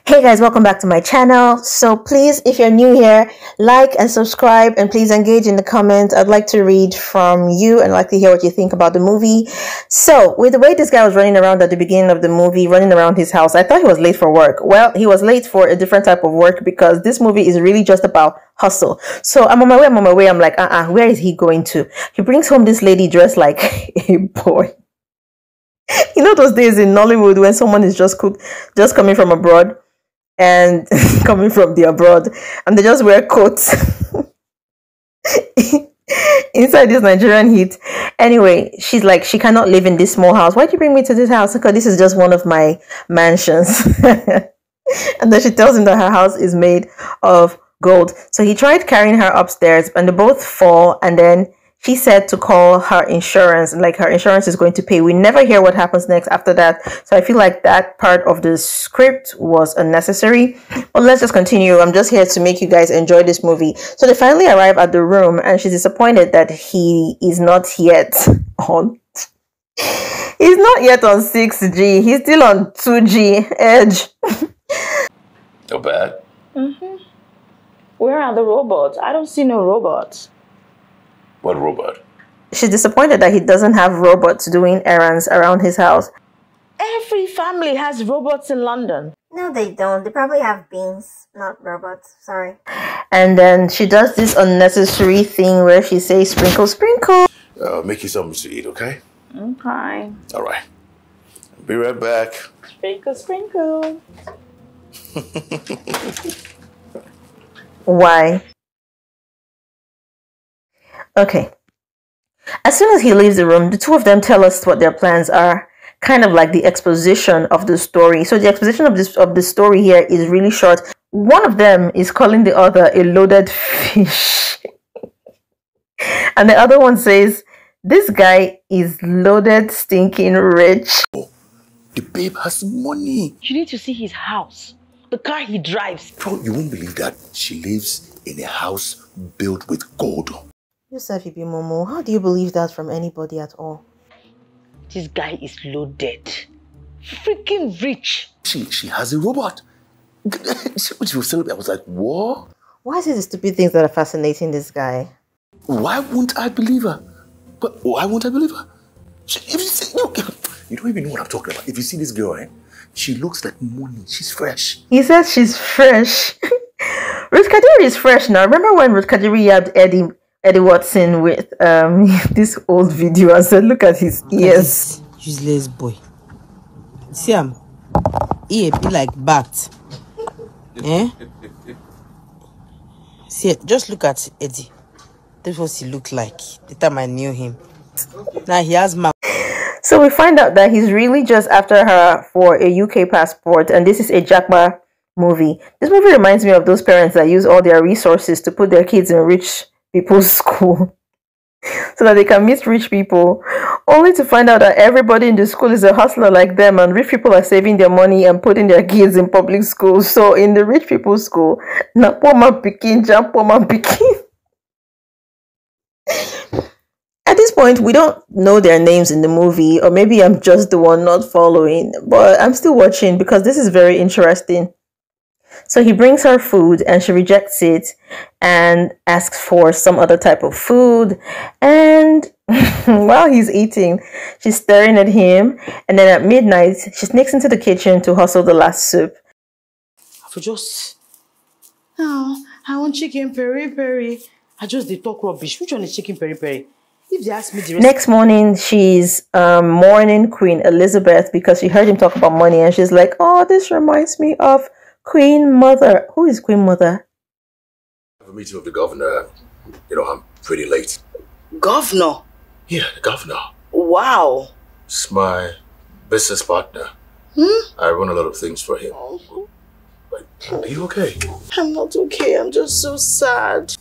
Hey guys, welcome back to my channel. So please, if you're new here, like and subscribe, and please engage in the comments. I'd like to read from you and like to hear what you think about the movie. So with the way this guy was running around at the beginning of the movie, running around his house, I thought he was late for work. Well, he was late for a different type of work because this movie is really just about hustle. So I'm on my way. I'm like, where is he going to? He brings home this lady dressed like a boy. You know those days in Nollywood when someone is just coming from abroad and coming from the abroad, and they just wear coats inside this Nigerian heat. Anyway, she's like, she cannot live in this small house. Why'd you bring me to this house? Because this is just one of my mansions. And then she tells him that her house is made of gold. So he tried carrying her upstairs and they both fall, and then she said to call her insurance, like her insurance is going to pay. We never hear what happens next after that. So I feel like that part of the script was unnecessary. But let's just continue. I'm just here to make you guys enjoy this movie. So they finally arrive at the room and she's disappointed that he is not yet on... He's not yet on 6G. He's still on 2G edge. No bad. Where are the robots? I don't see no robots. What robot? She's disappointed that he doesn't have robots doing errands around his house. Every family has robots in London. No, they don't. They probably have beans, not robots. Sorry. And then she does this unnecessary thing where she says, sprinkle, sprinkle. Make you something to eat, okay? Okay. All right. Be right back. Sprinkle, sprinkle. Why? Okay. As soon as he leaves the room, the two of them tell us what their plans are. Kind of like the exposition of the story. So the exposition of the story here is really short. One of them is calling the other a loaded fish. And the other one says, this guy is loaded, stinking rich. Oh, the babe has money. You need to see his house. The car he drives. Bro, you won't believe that. She lives in a house built with gold. Yourself, you be Momo. How do you believe that from anybody at all? This guy is loaded. Freaking rich. She has a robot. She was telling me, I was like, what? Why is it the stupid things that are fascinating this guy? Why won't I believe her? But why won't I believe her? You don't even know what I'm talking about. If you see this girl, she looks like money. She's fresh. He says she's fresh. Ruth Kadiri is fresh now. Remember when Ruth Kadiri yabbed Eddie Watson with this old video and said, look at his ears. Useless boy. See him? He be like bat. Eh? See, just look at Eddie. That's what he looked like the time I knew him. Now he has mouth. So we find out that he's really just after her for a UK passport, and this is a Jackba movie. This movie reminds me of those parents that use all their resources to put their kids in rich people's school so that they can meet rich people, only to find out that everybody in the school is a hustler like them, and rich people are saving their money and putting their kids in public schools. So in the rich people's school, na poor man pikin, jam poor man pikin. At this point, we don't know their names in the movie, or maybe I'm just the one not following, but I'm still watching because this is very interesting. So he brings her food and she rejects it and asks for some other type of food. And while he's eating, she's staring at him. And then at midnight, she sneaks into the kitchen to hustle the last soup. For just... Oh, I want chicken peri-peri. I just did talk rubbish. Which one is chicken peri-peri? If they ask me the rest... Next morning, she's mourning Queen Elizabeth because she heard him talk about money. And she's like, oh, this reminds me of Queen Mother. Who is Queen Mother? I have a meeting with the governor. You know, I'm pretty late. Governor? Yeah, the governor. Wow. He's my business partner. I run a lot of things for him. But are you okay? I'm not okay. I'm just so sad.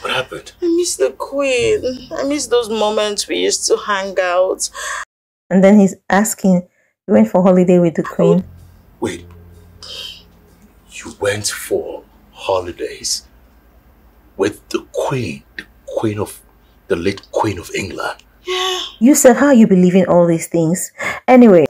What happened? I miss the Queen. I miss those moments we used to hang out. And then he's asking, you went for holiday with the Queen? Wait. You went for holidays with the Queen, the late Queen of England. Yeah. You said, how are you believing all these things? Anyway,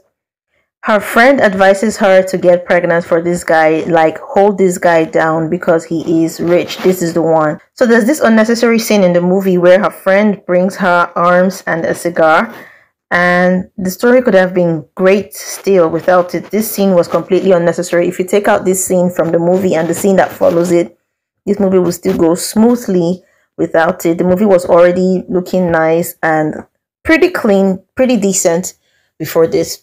Her friend advises her to get pregnant for this guy, like hold this guy down because he is rich. This is the one. So there's this unnecessary scene in the movie where her friend brings her arms and a cigar, and the story could have been great still without it. This scene was completely unnecessary. If you take out this scene from the movie and the scene that follows it, this movie will still go smoothly without it. The movie was already looking nice and pretty clean, pretty decent before this.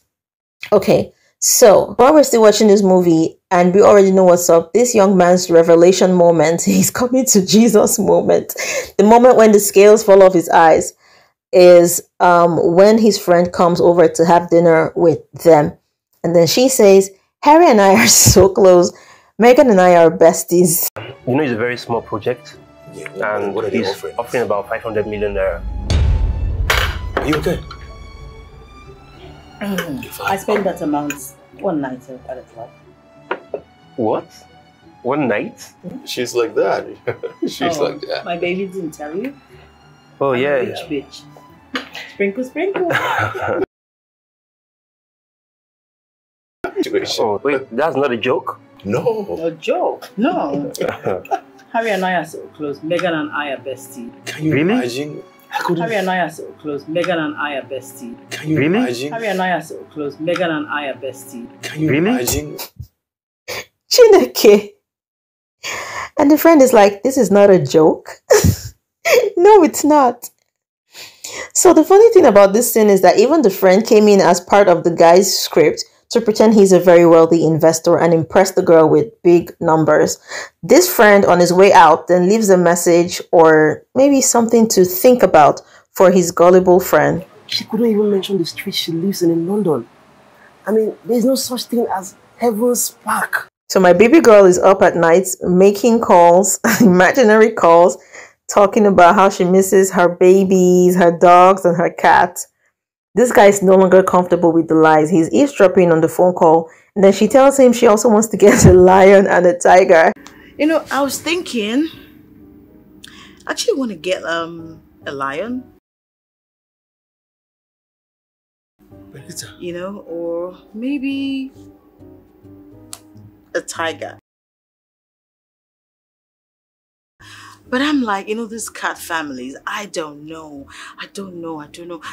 Okay, so while we're still watching this movie and we already know what's up, this young man's revelation moment, he's coming to Jesus moment, the moment when the scales fall off his eyes, is when his friend comes over to have dinner with them. And then she says, Harry and I are so close. Megan and I are besties. You know, it's a very small project. Yeah, And what are they he's offering? offering about 500 million naira. Are you okay? I spent that amount one night at a club. What? One night? She's like that. She's like that. My baby didn't tell you? Oh, yeah. Rich bitch. Sprinkle, sprinkle. Oh, wait, that's not a joke? No. A joke? No. Harry and I are so close. Megan and I are bestie. Can you Really? imagine? Harry and I are so close. Megan and I are bestie. Can you Really? imagine? Harry and I are so close. Megan and I are bestie. Can you Really? imagine? Chineke. And the friend is like, this is not a joke. No, it's not. So the funny thing about this scene is that even the friend came in as part of the guy's script to pretend he's a very wealthy investor and impress the girl with big numbers. This friend on his way out then leaves a message or maybe something to think about for his gullible friend. She couldn't even mention the street she lives in London. I mean, there's no such thing as Heaven's Park. So my baby girl is up at night making calls, imaginary calls, talking about how she misses her babies, her dogs, and her cat. This guy is no longer comfortable with the lies. He's eavesdropping on the phone call, and then she tells him she also wants to get a lion and a tiger. You know, I was thinking, I actually want to get a lion, you know, or maybe a tiger. But I'm like, you know, these cat families, I don't know.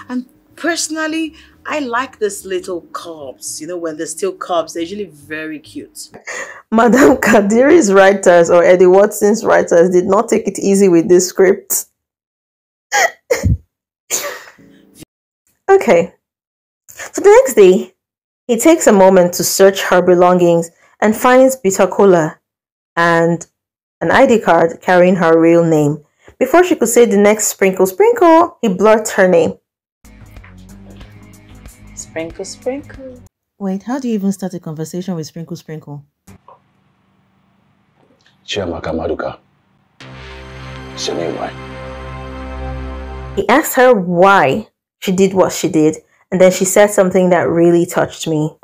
And personally, I like this little cubs. You know, when they're still cubs, they're usually very cute. Madame Kadiri's writers or Eddie Watson's writers did not take it easy with this script. Okay. So the next day, he takes a moment to search her belongings and finds bitter cola and an ID card carrying her real name. Before she could say the next sprinkle, sprinkle, he blurts her name. Sprinkle, sprinkle. Wait, how do you even start a conversation with sprinkle, sprinkle? Chiamaka Maduka. Say me why. He asked her why she did what she did, and then she said something that really touched me.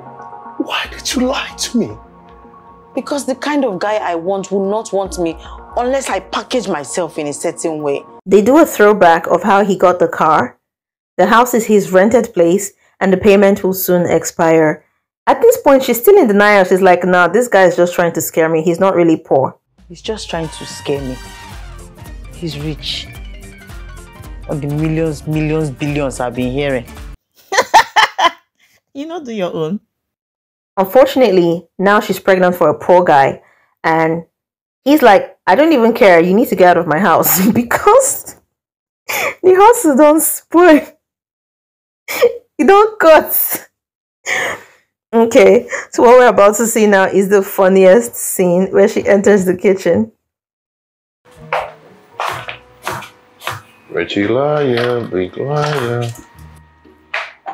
Why did you lie to me? Because the kind of guy I want will not want me unless I package myself in a certain way. They do a throwback of how he got the car. The house is his rented place, and the payment will soon expire. At this point, she's still in denial. She's like, nah, this guy is just trying to scare me. He's not really poor. He's just trying to scare me. He's rich. Of the millions, billions I've been hearing. You know, do your own. Unfortunately, now she's pregnant for a poor guy. And he's like, I don't even care. You need to get out of my house. Because the house is don't spoil. You don't cut. Okay, so what we're about to see now is the funniest scene where she enters the kitchen. Richie liar, big liar.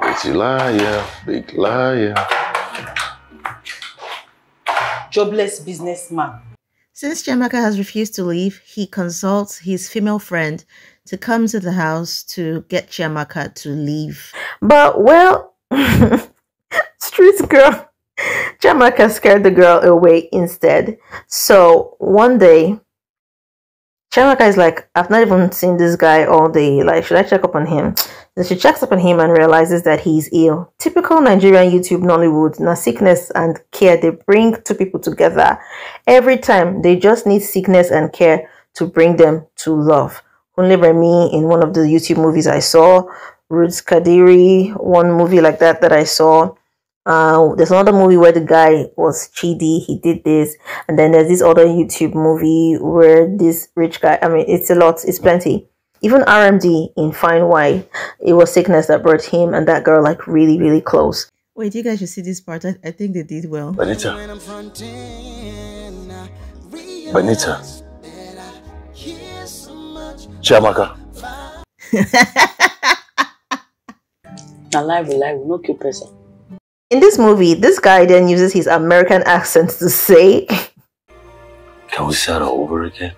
Richie liar, big liar. Jobless businessman. Since Chiamaka has refused to leave, he consults his female friend to come to the house to get Chiamaka to leave. But, well, street girl, Chiamaka scared the girl away instead. So, one day, Chiamaka is like, I've not even seen this guy all day. Like, should I check up on him? Then she checks up on him and realizes that he's ill. Typical Nigerian YouTube Nollywood. Now, sickness and care, they bring two people together. Every time, they just need sickness and care to bring them to love. Only Remy in one of the YouTube movies I saw. Ruth, Kadiri, one movie like that I saw. There's another movie where the guy was Chidi, he did this, and then there's this other YouTube movie where this rich guy, I mean, it's a lot, it's plenty. Even RMD in Fine Wine, it was sickness that brought him and that girl like really, really close. Wait, you guys should see this part. I think they did well. Benita. Benita. Chiamaka. Alive, alive, no kill person. In this movie, this guy then uses his American accent to say, Can we start over again?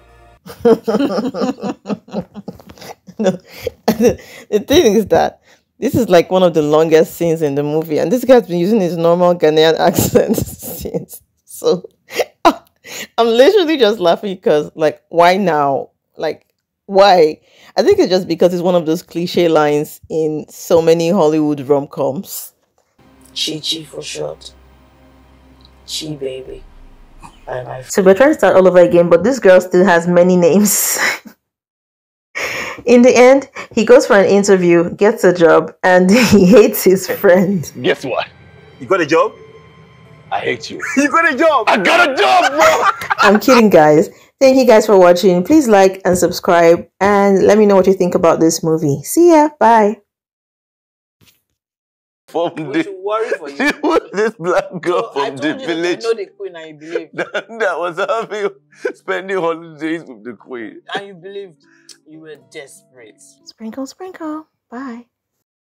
No, the thing is that this is like one of the longest scenes in the movie, and this guy's been using his normal Ghanaian accent since. So I'm literally just laughing because, like, why now? Like, why? I think it's just because it's one of those cliche lines in so many Hollywood rom-coms. Chi for short. Chi baby. Bye bye. So we're trying to start all over again, but this girl still has many names. In the end, he goes for an interview, gets a job, and he hates his friend. Guess what? You got a job? I hate you. You got a job? I got a job, bro! I'm kidding, guys. Thank you guys for watching. Please like and subscribe, and let me know what you think about this movie. See ya. Bye. From worry for you. this black girl from the village I know the queen and you believed. that was having spending holidays with the queen. And you believed you were desperate. Sprinkle, sprinkle. Bye.